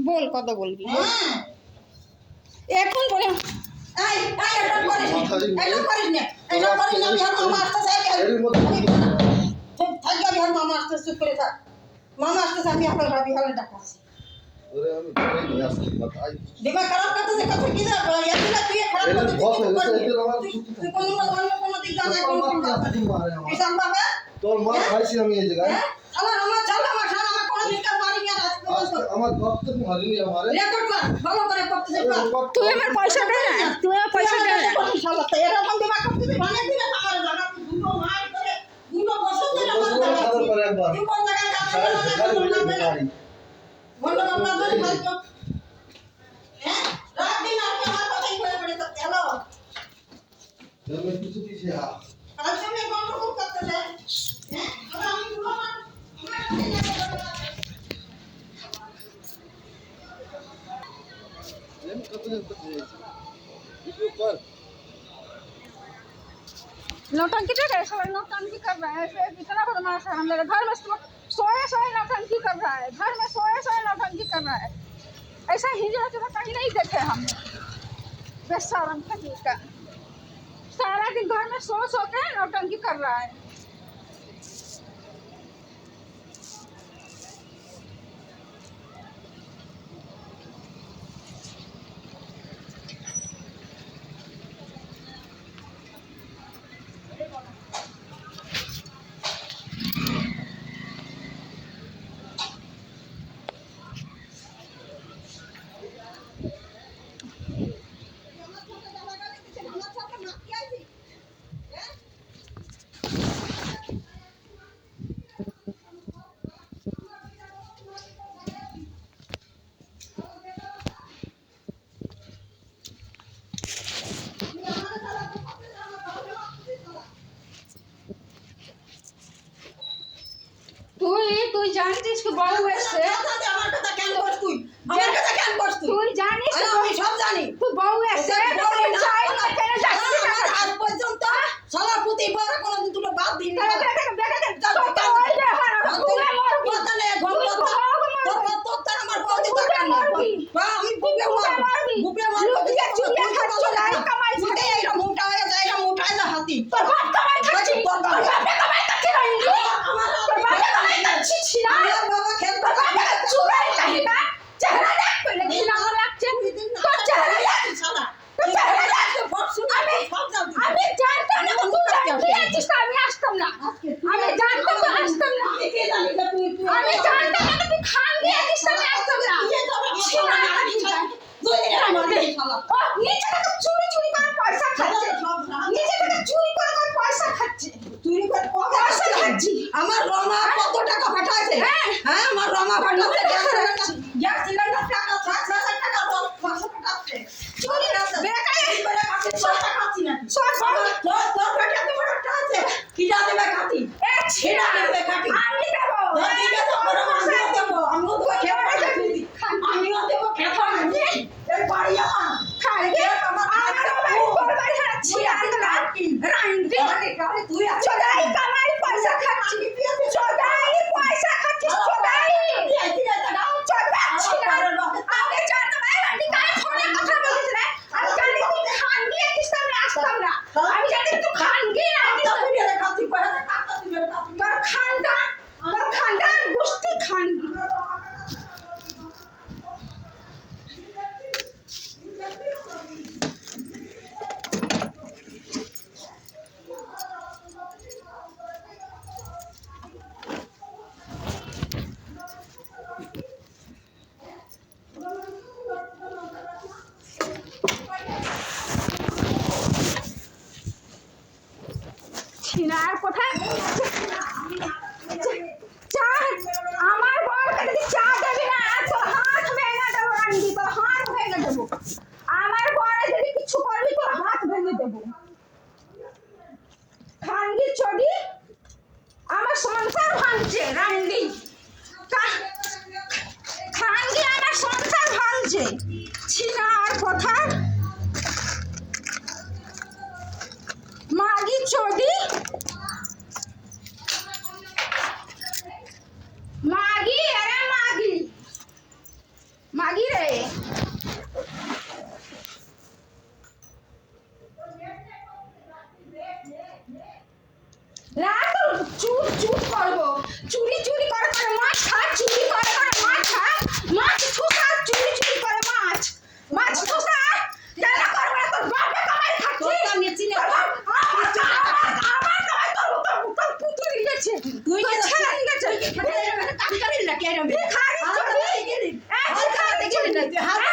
बोल कत बोलबी এখন বলে এই এটা করিস না এটা করিস না আমি মামা আসতেছে থাক আমি মামা আসতেছে চুপ করে থাক মামা আসতেছে আমি আপনার ভাবি হলে ডাকাছি ওরে আমি ধরে নিয়ে আসছি তাই দিমা খারাপ করতেছে কত কি যা ইয়াদিনা তুই খারাপ করতেছিস তুই কোন কোন দিক জানা কোন কিসান বাবা তোর মা খাইছি আমি এই জায়গায় আমার চাল আমার খান আমার কোন দিক মারি না আমার ভক্ত মারিনি আমারে রেকর্ড কর ভালো করে করতেছিস তুই আমার পয়সা দে না তুই আমার পয়সা দে না ইনশাআল্লাহ তো এরকম দিমা করতেছিস অনেক দিন আমার জানা দুটো মার করে দুটো বছর ধরে আমার সাদর করে একবার তুই কোন জায়গায় যাচ্ছিস বললো না ধরে মারতো হ্যাঁ রাত দিন আমার কথাই করে পড়ে তো হ্যালো তুমি কিছু কিছু হ্যাঁ আজ তুমি গন্ডগোল করতেছ হ্যাঁ আমি বললাম नौटंकी तो कैसे नौटंकी कर रहा है इतना बदमाश है हम मेरे घर में सोए सोए नौटंकी कर रहा है घर में सोए सोए नौटंकी कर रहा है ऐसा हिजड़ा तो कहीं नहीं देखे हमने बेशरम का सारा दिन घर में सो सो के नौटंकी कर रहा है তুই জানিস কি বড় হয়েছে আমার কথা কেন করছ তুই আমার কথা কেন করছ তুই জানিস আমি সব জানি তুই বড় হয়েছে তুই চাই না কেন যাচ্ছিস আজ পর্যন্ত সারা প্রতি বড় কোন দিন তুই বাদ দিই না আমার বউদি টাকা মারবি আমি বুকে মারবি চুরিয়া খাচ্ছ নাই কামাই থাকে এইটা মোটা হয়ে যায় এটা মোটায় না হাতি তোর বাপ কামাই খাচ্ছি তোর বাপ কামাই খাচ্ছি না আমার বাপ কামাই খাচ্ছি ছিনা বাবা খেল বাবা চুরাই কাহি না চেহারা দেখ কইলে কি না লাগছে তোর চেহারা দেখ শালা তোর চেহারা দেখ সব শুন আমি জানতাম না তুই কি আছিস আমি আসতাম না আমি জানতাম না আসতাম না আমি কে জানি তুই আমি জানতাম না তুই খান দিয়েছিস আমি আসতাম না ছিনা দুই দিন আমাদের শালা ও নিচে থেকে চুরি চুরি করে পয়সা খাচ্ছে নিচে থেকে চুরি করে করে পয়সা খাচ্ছে চুরি করে পয়সা খাচ্ছি আমার রমা কত টাকা পাঠাইছে হ্যাঁ আমার রমা পাঠাইছে গ্যাস সিলিন্ডার টাকা 60,000 টাকা 500 পাঠাচ্ছে চুরি বেকাই করে খাচ্ছি টাকা খাচ্ছি না তোর পেটে তো বড় টাকা আছে কি যা দেবে খাতি এ ছেড়া দেবে খাতি আমি দেব দিবে তো বড় মাছ দেব আমিও তো খেয়ে খাচ্ছি আমিও দেব খেতে না এই বাড়ি আমার খাইবে আমার বাড়ি হারাচ্ছি রান্ডি তুই চোদাই কামাই পয়সা খাচ্ছি চোদাই পয়সা খাচ্ছি চোদাই চোদাচ্ছি না আমি জানতাম রান্ডি কাই ফোনে কথা বলছিস রে আমি জানি তুই খান গিয়ে কিস্তাম না আসতাম না আমি জানি তুই খান গিয়ে আসতাম না খাচ্ছি পয়সা খাচ্ছি তোর খানদান গোষ্ঠী খান ছিনার কোথায় চা আমার বরকে যদি চা দেবি না তো হাত ভেঙে দেবো রান্ডি তোর হাত ভেঙে দেবো আমার বরে যদি কিছু করবি তোর হাত ভেঙে দেবো খানগি চড়ি আমার সংসার ভাঙছে রান্ডি খানগি আমার সংসার ভাঙছে ছিনার কোথায় মাগি চড়ি চুপ করবো চুরি করে মাছ খা চুরি করে মাছ খা মাছ ঠোকা চুরি করে মাছ ঠোকা কেন করবো না তোর বাপে কামাই খাচ্ছি তোর তো আমি চিনি আমার কামাই তোর পুতুল গেছে তুই তোর ছেলে গেছে কাম করিস না কে রে খালি চুরি হাত গেলি না হাত